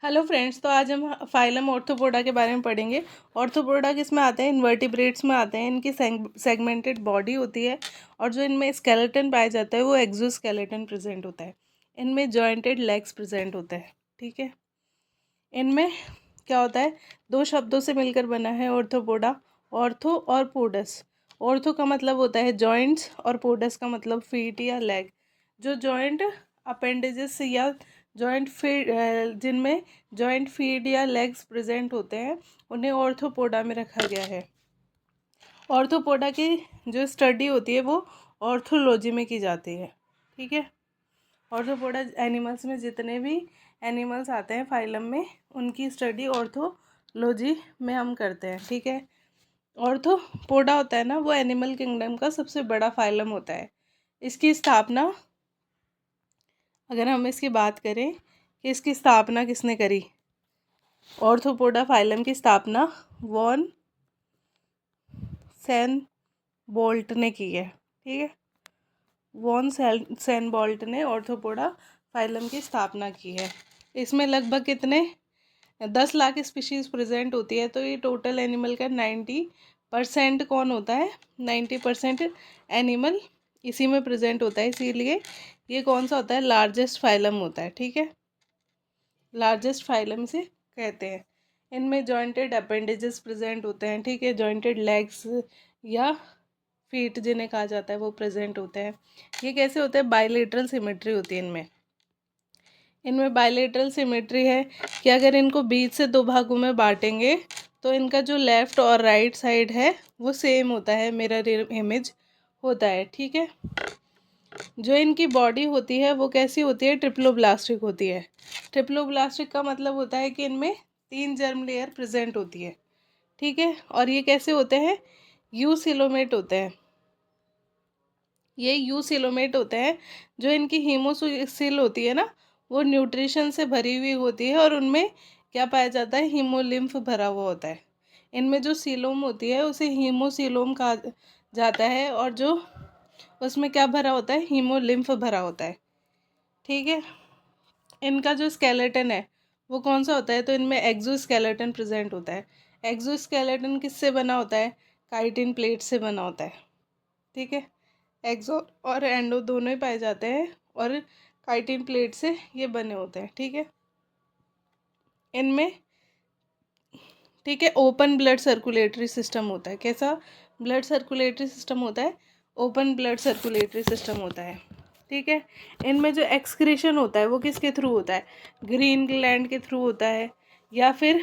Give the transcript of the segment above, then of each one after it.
Hello friends, तो आज हम फाइलम ऑर्थोपोडा के बारे में पढ़ेंगे। ऑर्थोपोडा किसमें आते हैं? इनवर्टिब्रेट्स में आते हैं। इनकी सेगमेंटेड बॉडी होती है और जो इनमें स्केलेटन पाया जाता है वो एक्सोस्केलेटन प्रेजेंट होता है। इनमें जॉइंटेड लेग्स प्रेजेंट होते हैं। ठीक है, इनमें क्या होता है, दो शब्दों से मिलकर बना है ऑर्थोपोडा, ऑर्थो और पोडस। ऑर्थो का मतलब होता है जॉइंट्स और पोडस का मतलब फीट या लेग। जो जॉइंट अपेंडेजेस या जॉइंट फीट, जिनमें जॉइंट फीट या लेग्स प्रेजेंट होते हैं, उन्हें ऑर्थोपोडा में रखा गया है। ऑर्थोपोडा की जो स्टडी होती है वो ऑर्थोलॉजी में की जाती है। ठीक है, ऑर्थोपोडा एनिमल्स में जितने भी एनिमल्स आते हैं फाइलम में, उनकी स्टडी ऑर्थोलॉजी में हम करते हैं। ठीक है, ऑर्थोपोडा होता है ना, वो एनिमल किंगडम का सबसे बड़ा फाइलम होता है। इसकी स्थापना, अगर हम इसकी बात करें कि इसकी स्थापना किसने करी, ऑर्थोपोडा फाइलम की स्थापना वॉन सैन बोल्ट ने की है। ठीक है, वॉन सैन बोल्ट ने ऑर्थोपोडा फाइलम की स्थापना की है। इसमें लगभग कितने 10 लाख स्पीशीज़ प्रेजेंट होती है। तो ये टोटल एनिमल का 90% कौन होता है? 90% एनिमल इसी में प्रेजेंट होता है। इसीलिए ये कौन सा होता है? लार्जेस्ट फाइलम होता है। ठीक है, लार्जेस्ट फाइलम से कहते हैं। इनमें जॉइंटेड अपेंडेजेस प्रेजेंट होते हैं। ठीक है, जॉइंटेड लेग्स या फीट जिन्हें कहा जाता है वो प्रेजेंट होते हैं। ये कैसे होते हैं? बायलेटरल सिमेट्री होती है इनमें। इनमें बायलेटरल सिमेट्री है कि अगर इनको बीच से दो भागों में बांटेंगे तो इनका जो लेफ़्ट और राइट साइड है वो सेम होता है, मिरर इमेज होता है। ठीक है, जो इनकी बॉडी होती है वो कैसी होती है? ट्रिप्लोब्लास्टिक होती है। ट्रिप्लोब्लास्टिक का मतलब होता है कि इनमें 3 जर्म लेयर प्रेजेंट होती है। ठीक है, और ये कैसे होते हैं? यूसिलोमेट होते हैं। ये यूसिलोमेट होते हैं। जो इनकी हीमोसिल होती है ना, वो न्यूट्रिशन से भरी हुई होती है और उनमें क्या पाया जाता है? हीमोलिम्फ भरा हुआ होता है। इनमें जो सीलोम होती है उसे हीमोसीलोम कहा जाता है और जो उसमें क्या भरा होता है? हीमोलिम्फ भरा होता है। ठीक है, इनका जो स्केलेटन है वो कौन सा होता है? तो इनमें एक्सोस्केलेटन प्रेजेंट होता है। एक्सोस्केलेटन किससे बना होता है? काइटिन प्लेट से बना होता है। ठीक है, एक्सो और एंडो दोनों ही पाए जाते हैं और काइटिन प्लेट से ये बने होते हैं। ठीक है, इनमें, ठीक है, ओपन ब्लड सर्कुलेटरी सिस्टम होता है। कैसा ब्लड सर्कुलेटरी सिस्टम होता है? ओपन ब्लड सर्कुलेटरी सिस्टम होता है। ठीक है, इनमें जो एक्सक्रीशन होता है वो किसके थ्रू होता है? ग्रीन ग्लैंड के थ्रू होता है, या फिर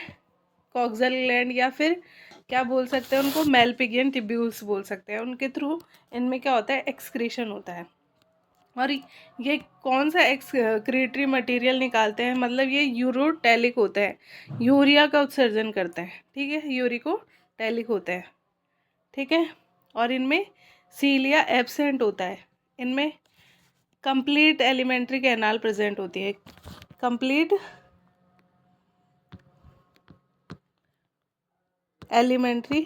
कॉक्सल ग्लैंड, या फिर क्या बोल सकते हैं उनको? मेलपिगियन टिब्यूल्स बोल सकते हैं। उनके थ्रू इनमें क्या होता है? एक्सक्रीशन होता है। और ये कौन सा एक्सक्रीटरी मटेरियल निकालते हैं? मतलब ये यूरोटैलिक होता है, यूरिया का उत्सर्जन करते हैं। ठीक है, यूरिकोटैलिक होता है। ठीक है, और इनमें सीलिया एब्सेंट होता है। इनमें कंप्लीट एलिमेंट्री कैनाल प्रेजेंट होती है। कंप्लीट एलिमेंट्री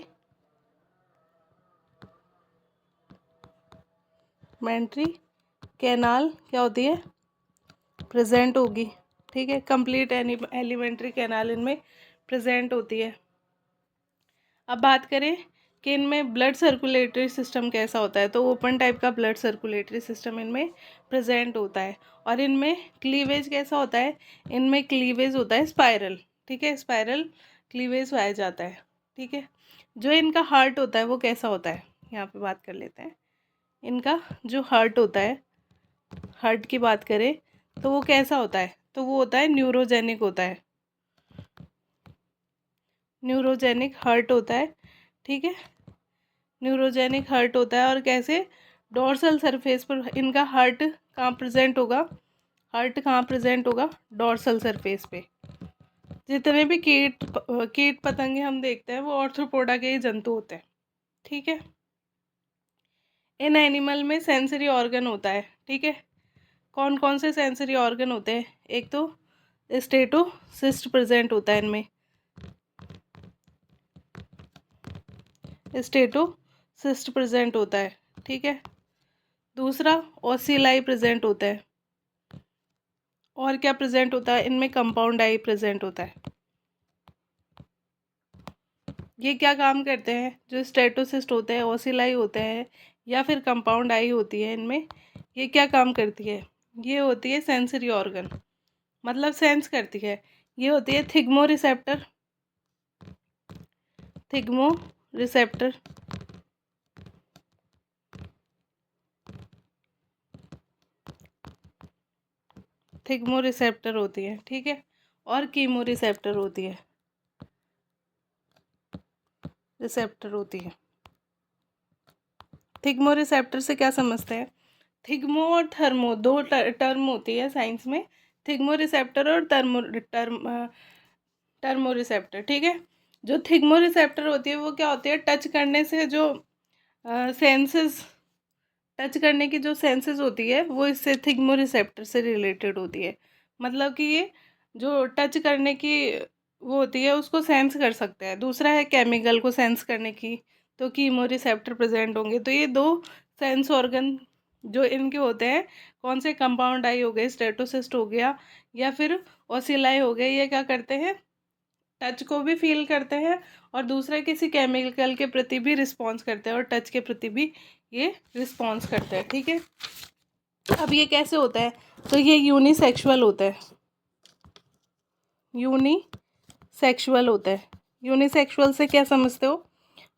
कैनाल क्या होती है? प्रेजेंट होगी। ठीक है, कंप्लीट एलिमेंट्री कैनाल इनमें प्रेजेंट होती है। अब बात करें कि इनमें ब्लड सर्कुलेटरी सिस्टम कैसा होता है, तो ओपन टाइप का ब्लड सर्कुलेटरी सिस्टम इनमें प्रेजेंट होता है। और इनमें क्लीवेज कैसा होता है? इनमें क्लीवेज होता है स्पाइरल। ठीक है, स्पाइरल क्लीवेज पाया जाता है। ठीक है, जो इनका हार्ट होता है वो कैसा होता है? यहाँ पे बात कर लेते हैं। इनका जो हार्ट होता है, हार्ट की बात करें तो वो कैसा होता है? तो वो होता है न्यूरोजेनिक होता है। न्यूरोजेनिक हार्ट होता है। ठीक है, न्यूरोजेनिक हार्ट होता है। और कैसे? डोर्सल सरफेस पर इनका हार्ट कहाँ प्रेजेंट होगा? हार्ट कहाँ प्रेजेंट होगा? डोर्सल सरफेस पे। जितने भी कीट पतंगे हम देखते हैं वो ऑर्थ्रोपोडा के ही जंतु होते हैं। ठीक है, इन एनिमल में सेंसरी ऑर्गन होता है। ठीक है, कौन कौन से सेंसरी ऑर्गन होते हैं? एक तो स्टेटोसिस्ट प्रेजेंट होता है इनमें, स्टेटोसिस्ट प्रेजेंट होता है। ठीक है, दूसरा ओसिलाई प्रेजेंट होता है। और क्या प्रेजेंट होता है इनमें? कंपाउंड आई प्रेजेंट होता है। ये क्या काम करते हैं? जो स्टेटोसिस्ट होते हैं, ओसिलाई होते हैं, या फिर कंपाउंड आई होती है, इनमें ये क्या काम करती है? ये होती है सेंसरी ऑर्गन, मतलब सेंस करती है। ये होती है थिग्मो रिसेप्टर, थिग्मो रिसेप्टर, थिग्मो रिसेप्टर होती है, ठीक है। और कीमो रिसेप्टर होती है, रिसेप्टर होती है। थिग्मो रिसेप्टर से क्या समझते हैं? थिग्मो और थर्मो दो टर्म होती है साइंस में, थिग्मो रिसेप्टर और टर्मो रिसेप्टर, ठीक है। जो थिग्मो रिसेप्टर होती है वो क्या होती है? टच करने से जो सेंसेस, टच करने की जो सेंसेस होती है वो इससे थिग्मो रिसेप्टर से रिलेटेड होती है। मतलब कि ये जो टच करने की वो होती है उसको सेंस कर सकते हैं। दूसरा है केमिकल को सेंस करने की, तो कीमो रिसेप्टर प्रेजेंट होंगे। तो ये दो सेंस ऑर्गन जो इनके होते हैं, कौन से? कंपाउंड आई हो गए, स्टेटोसिस्ट हो गया, या फिर ओसिलाई हो गए, ये क्या करते हैं? टच को भी फील करते हैं और दूसरा किसी केमिकल के प्रति भी रिस्पॉन्स करते हैं और टच के प्रति भी ये रिस्पॉन्स करते हैं, ठीक है। अब ये कैसे होता है? तो ये यूनिसेक्सुअल होता है, यूनिसेक्सुअल होता है। यूनिसेक्सुअल से क्या समझते हो?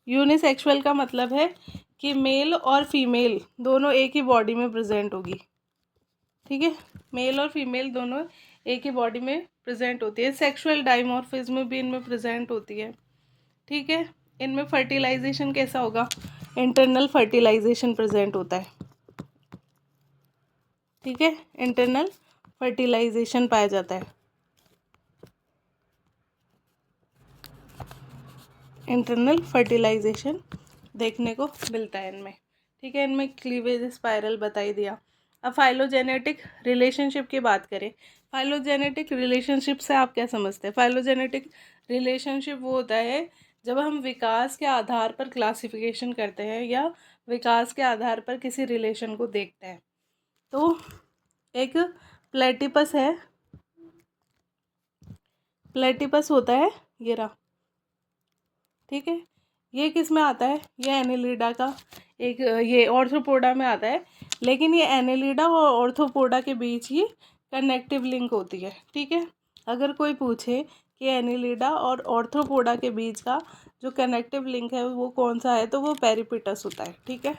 यूनिसेक्सुअल का मतलब है कि मेल और फीमेल दोनों एक ही बॉडी में प्रेजेंट होगी, ठीक है। मेल और फीमेल दोनों एक ही बॉडी में प्रेजेंट होती है। सेक्सुअल डाइमॉर्फिज्म भी इनमें प्रेजेंट होती है, ठीक है। इनमें फर्टिलाइजेशन कैसा होगा? इंटरनल फर्टिलाइजेशन प्रेजेंट होता है, ठीक है। इंटरनल फर्टिलाइजेशन पाया जाता है, इंटरनल फर्टिलाइजेशन देखने को मिलता है इनमें, ठीक है। इनमें क्लीवेज स्पाइरल बता ही दिया। अब फाइलोजेनेटिक रिलेशनशिप की बात करें। फाइलोजेनेटिक रिलेशनशिप से आप क्या समझते हैं? फाइलोजेनेटिक रिलेशनशिप वो होता है जब हम विकास के आधार पर क्लासिफिकेशन करते हैं या विकास के आधार पर किसी रिलेशन को देखते हैं। तो एक प्लेटिपस है, प्लेटिपस होता है ये रहा, ठीक है। ये किस में आता है? ये एनेलिडा का एक, ये ऑर्थ्रोपोडा में आता है, लेकिन ये एनेलिडा और ऑर्थ्रोपोडा के बीच ही कनेक्टिव लिंक होती है, ठीक है। अगर कोई पूछे कि एनेलिडा और ऑर्थ्रोपोडा के बीच का जो कनेक्टिव लिंक है वो कौन सा है, तो वो पेरिपिटस होता है, ठीक है।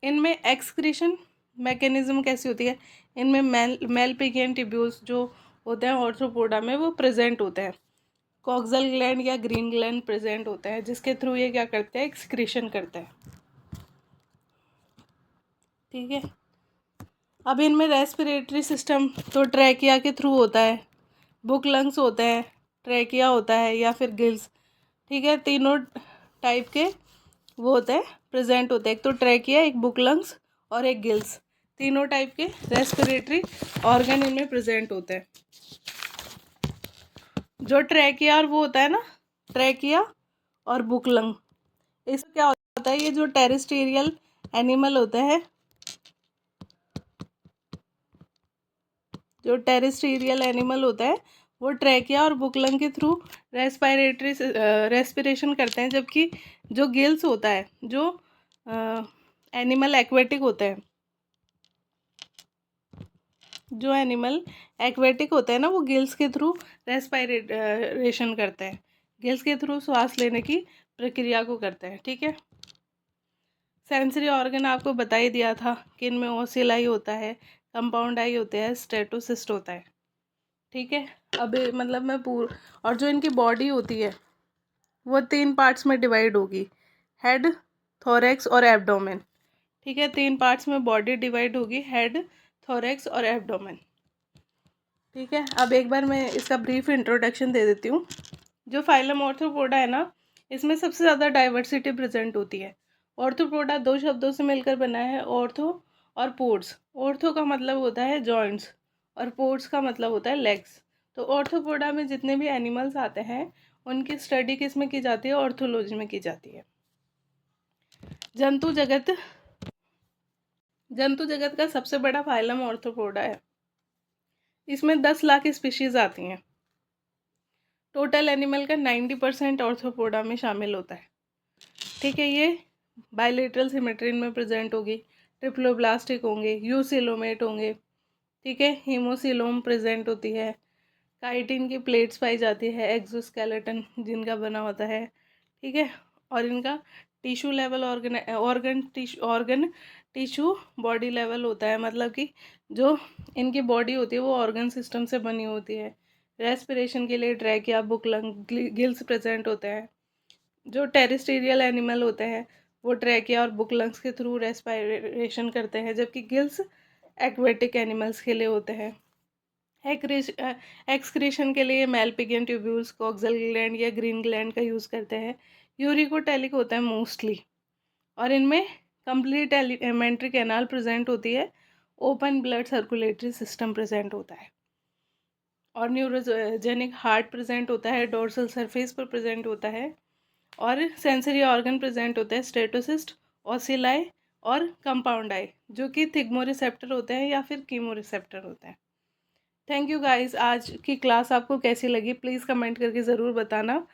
इनमें एक्सक्रीशन मैकेनिज्म कैसी होती है? इनमें मेलपिगियन ट्यूब्यूल्स जो होते हैं ऑर्थ्रोपोडा में वो प्रेजेंट होते हैं। कॉक्सल ग्लैंड या ग्रीन ग्लैंड प्रेजेंट होता है जिसके थ्रू ये क्या करते हैं? एक्सक्रीशन करते हैं, ठीक है। अब इनमें रेस्पिरेटरी सिस्टम तो ट्रैकिया के थ्रू होता है, बुक लंग्स होते हैं, ट्रैकिया होता है या फिर गिल्स, ठीक है। तीनों टाइप के वो होते हैं, प्रेजेंट होते हैं। एक तो ट्रैकिया, एक बुक लंग्स और एक गिल्स, तीनों टाइप के रेस्पिरेटरी ऑर्गन इनमें प्रेजेंट होते हैं। जो ट्रैकिया और वो होता है ना, ट्रैकिया और बुकलंग, इसमें क्या होता है? ये जो टेरेस्ट्रियल एनिमल होते हैं, जो टेरेस्ट्रियल एनिमल होता है वो ट्रैकिया और बुकलंग के थ्रू रेस्पिरेशन करते हैं, जबकि जो गिल्स होता है, जो एनिमल एक्वेटिक होते हैं, जो एनिमल एक्वेटिक होते हैं ना, वो गिल्स के थ्रू रेस्पिरेशन करते हैं, गिल्स के थ्रू सांस लेने की प्रक्रिया को करते हैं, ठीक है। सेंसरी ऑर्गन आपको बता ही दिया था कि इनमें ओसिलाई होता है, कंपाउंड आई होते हैं, स्टेटोसिस्ट होता है, ठीक है। अब मतलब मैं और जो इनकी बॉडी होती है वो 3 पार्ट्स में डिवाइड होगी, हेड, थोरैक्स और एब्डोमेन, ठीक है। 3 पार्ट्स में बॉडी डिवाइड होगी, हेड, थोरैक्स और एब्डोमेन, ठीक है। अब एक बार मैं इसका ब्रीफ इंट्रोडक्शन दे देती हूँ। जो फाइलम ऑर्थ्रोपोडा है ना, इसमें सबसे ज़्यादा डाइवर्सिटी प्रेजेंट होती है। ऑर्थ्रोपोडा 2 शब्दों से मिलकर बना है, ऑर्थो और पोड्स। ऑर्थो का मतलब होता है जॉइंट्स और पोड्स का मतलब होता है लेग्स। तो ऑर्थ्रोपोडा में जितने भी एनिमल्स आते हैं उनकी स्टडी किस में की जाती है? ऑर्थोलॉजी में की जाती है। जंतु जगत, जंतु जगत का सबसे बड़ा फाइलम ऑर्थ्रोपोडा है। इसमें 10 लाख स्पीशीज़ आती हैं। टोटल एनिमल का 90% ऑर्थ्रोपोडा में शामिल होता है। ठीक है, ये बायलेटरल सिमेट्री में प्रेजेंट होगी, ट्रिप्लोब्लास्टिक होंगे, यूसिलोमेट होंगे। ठीक है, हीमोसिलोम प्रेजेंट होती है, काइटिन की प्लेट्स पाई जाती है, एक्सोस्केलेटन जिनका बना होता है। ठीक है, और इनका tissue level organ tissue body level होता है, मतलब कि जो इनकी बॉडी होती है वो ऑर्गन सिस्टम से बनी होती है। रेस्पिरेशन के लिए trachea, book, lung, gills present होते हैं। जो टेरेस्ट्रियल एनिमल होते हैं वो ट्रैकिया और बुक लंग्स के थ्रू रेस्पिरेशन करते हैं, जबकि गिल्स एक्वेटिक एनिमल्स के लिए होते हैं। एक्सक्रीशन के लिए मेलपिगियन ट्यूब्यूल्स, कॉक्सल ग्लैंड या ग्रीन ग्लैंड का यूज़ करते हैं। यूरिकोटेलिक होता है मोस्टली, और इनमें कंप्लीट एलिमेंट्री कैनाल प्रेजेंट होती है, open blood circulatory system present होता है, और न्यूरोजेनिक हार्ट प्रेजेंट होता है, डोर्सल सरफेस पर प्रेजेंट होता है, और सेंसरी ऑर्गन प्रेजेंट होता है, स्टेटोसिस्ट, ओसिलाई और कंपाउंड आई, जो कि थिग्मो रिसेप्टर होते हैं या फिर कीमो रिसेप्टर होते हैं। थैंक यू गाइस, आज की क्लास आपको कैसी लगी प्लीज़ कमेंट करके ज़रूर बताना,